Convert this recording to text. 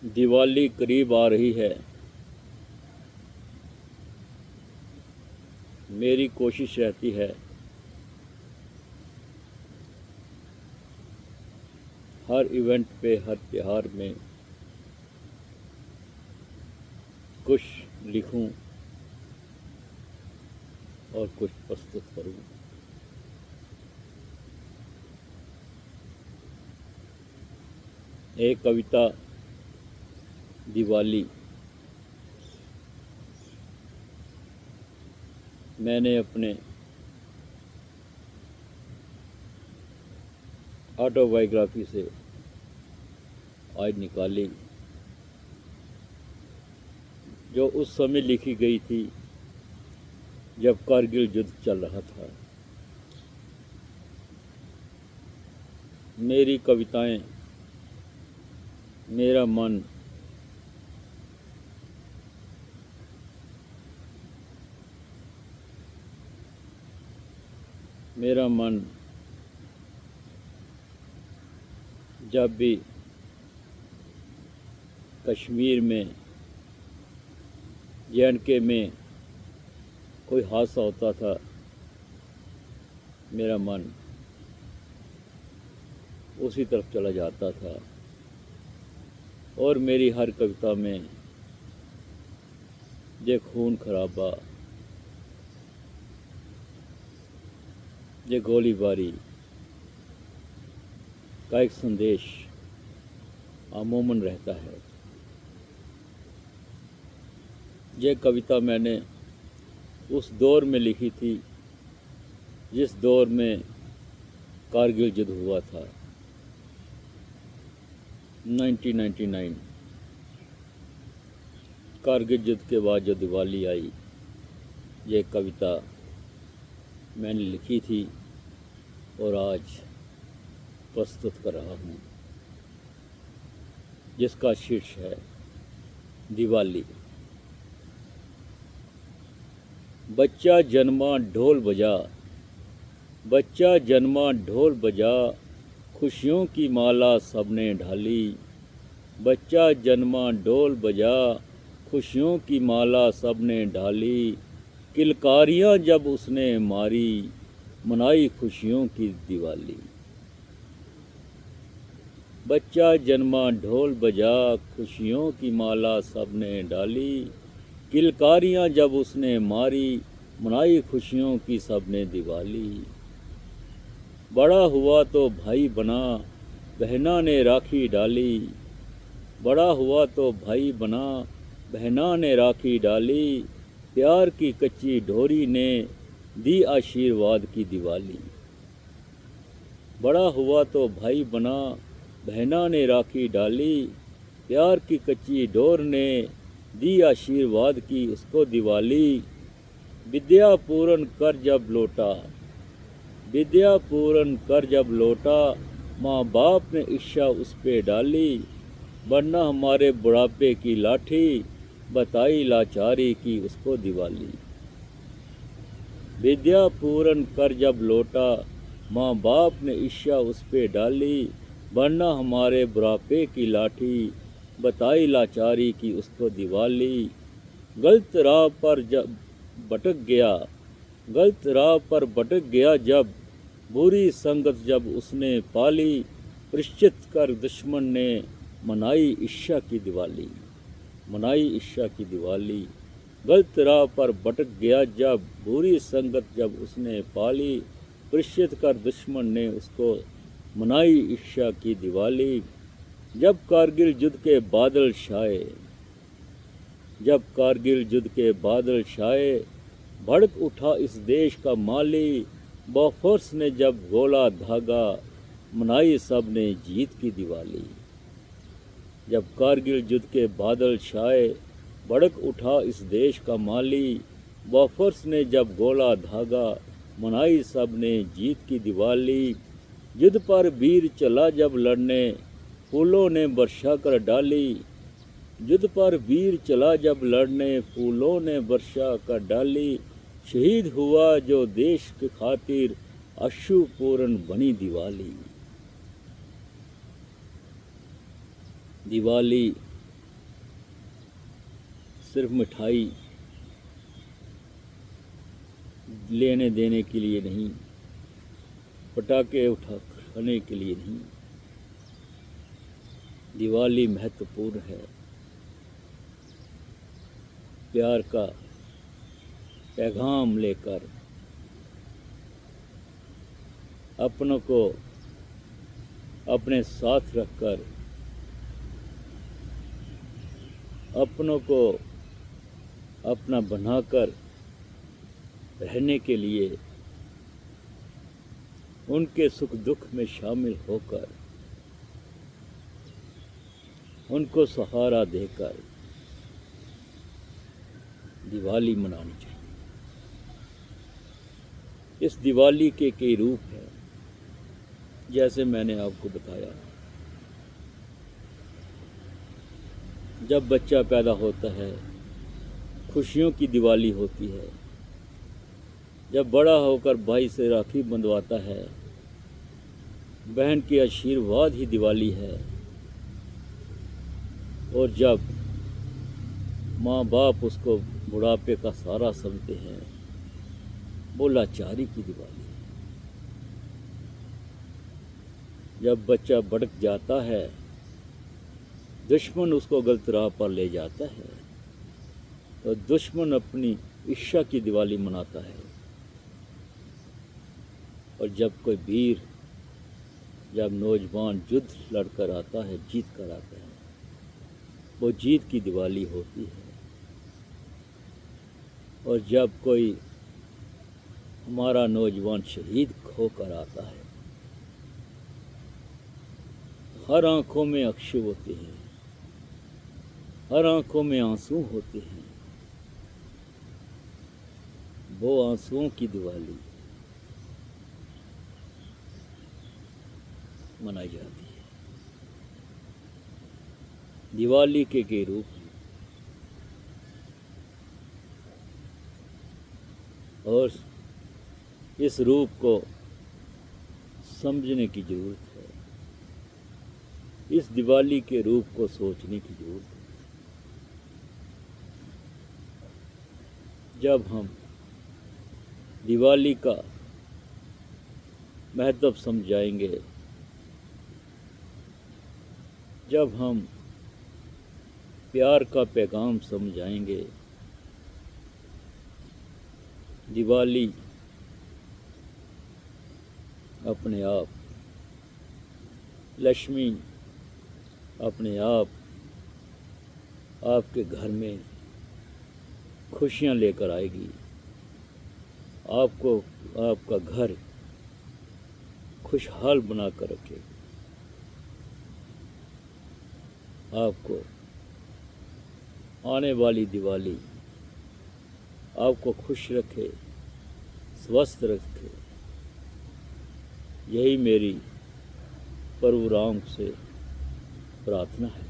दिवाली करीब आ रही है। मेरी कोशिश रहती है हर इवेंट पे, हर त्योहार में कुछ लिखूं और कुछ प्रस्तुत करूं। एक कविता दिवाली मैंने अपने ऑटोबायोग्राफी से आज निकाली, जो उस समय लिखी गई थी जब कारगिल युद्ध चल रहा था। मेरी कविताएं, मेरा मन जब भी कश्मीर में, JNK में कोई हादसा होता था, मेरा मन उसी तरफ चला जाता था और मेरी हर कविता में ये खून खराबा, ये गोलीबारी का एक संदेश अमूमन रहता है। ये कविता मैंने उस दौर में लिखी थी जिस दौर में कारगिल युद्ध हुआ था, 1999। कारगिल युद्ध के बाद जो दिवाली आई, ये कविता मैंने लिखी थी और आज प्रस्तुत कर रहा हूँ, जिसका शीर्ष है दिवाली। बच्चा जन्मा ढोल बजा, बच्चा जन्मा ढोल बजा, खुशियों की माला सबने ढाली। बच्चा जन्मा ढोल बजा, खुशियों की माला सबने ढाली। किलकारियाँ जब उसने मारी, मनाई खुशियों की दिवाली। बच्चा जन्मा ढोल बजा, खुशियों की माला सबने डाली। किलकारियाँ जब उसने मारी, मनाई खुशियों की सबने दिवाली। बड़ा हुआ तो भाई बना, बहना ने राखी डाली। बड़ा हुआ तो भाई बना, बहना ने राखी डाली। प्यार की कच्ची डोरी ने दी आशीर्वाद की दिवाली। बड़ा हुआ तो भाई बना, बहना ने राखी डाली। प्यार की कच्ची डोर ने दी आशीर्वाद की उसको दिवाली। विद्या पूर्ण कर जब लौटा, विद्या पूर्ण कर जब लौटा, माँ बाप ने इच्छा उस पे डाली। वरना हमारे बुढ़ापे की लाठी, बताई लाचारी की उसको दिवाली। विद्या पूर्ण कर जब लौटा, माँ बाप ने इच्छा उस पे डाली। वरना हमारे बुढ़ापे की लाठी, बताई लाचारी की उसको दिवाली। गलत राह पर जब भटक गया, गलत राह पर भटक गया जब, बुरी संगत जब उसने पाली। पृश्चित कर दुश्मन ने मनाई ईर्ष्या की दिवाली, मनाई ईर्ष्या की दिवाली। गलत राह पर भटक गया जब, बुरी संगत जब उसने पाली। पृश्चित कर दुश्मन ने उसको मनाई ईर्ष्या की दिवाली। जब कारगिल युद्ध के बादल छाए, जब कारगिल युद्ध के बादल छाए, भड़क उठा इस देश का माली। बॉफोर्स ने जब गोला धागा, मनाई सबने जीत की दिवाली। जब कारगिल युद्ध के बादल छाए, भड़क उठा इस देश का माली। बॉफोर्स ने जब गोला धागा, मनाई सबने जीत की दिवाली। युद्ध पर वीर चला जब लड़ने, फूलों ने बरसा कर डाली। युद्ध पर वीर चला जब लड़ने, फूलों ने बरसा कर डाली। शहीद हुआ जो देश के खातिर, अश्रुपूर्ण बनी दिवाली। दिवाली सिर्फ मिठाई लेने देने के लिए नहीं, पटाखे उठाने के लिए नहीं। दिवाली महत्वपूर्ण है। प्यार का पैगाम लेकर अपनों को अपने साथ रखकर अपनों को अपना बनाकर रहने के लिए, उनके सुख दुख में शामिल होकर, उनको सहारा देकर दिवाली मनानी चाहिए। इस दिवाली के कई रूप हैं, जैसे मैंने आपको बताया। जब बच्चा पैदा होता है, खुशियों की दिवाली होती है। जब बड़ा होकर भाई से राखी बंधवाता है, बहन के आशीर्वाद ही दिवाली है। और जब माँ बाप उसको बुढ़ापे का सहारा समझते हैं, वो लाचारी की दिवाली है। जब बच्चा भटक जाता है, दुश्मन उसको गलत राह पर ले जाता है, तो दुश्मन अपनी इच्छा की दिवाली मनाता है। और जब कोई वीर, जब नौजवान युद्ध लड़कर आता है, जीत कर आता है, वो जीत की दिवाली होती है। और जब कोई हमारा नौजवान शहीद खोकर आता है, हर आंखों में अश्रु होते हैं, हर आंखों में आंसू होते हैं। वो आंसुओं की दिवाली मनाई जाती है। दिवाली के कई रूप हैं, और इस रूप को समझने की जरूरत है। इस दिवाली के रूप को सोचने की जरूरत है। जब हम दिवाली का महत्व समझाएंगे, जब हम प्यार का पैगाम समझाएंगे, दिवाली अपने आप, लक्ष्मी अपने आप आपके घर में खुशियां लेकर आएगी। आपको आपका घर खुशहाल बनाकर रखेगी। आपको आने वाली दिवाली आपको खुश रखे, स्वस्थ रखे। यही मेरी प्रभु राम से प्रार्थना है।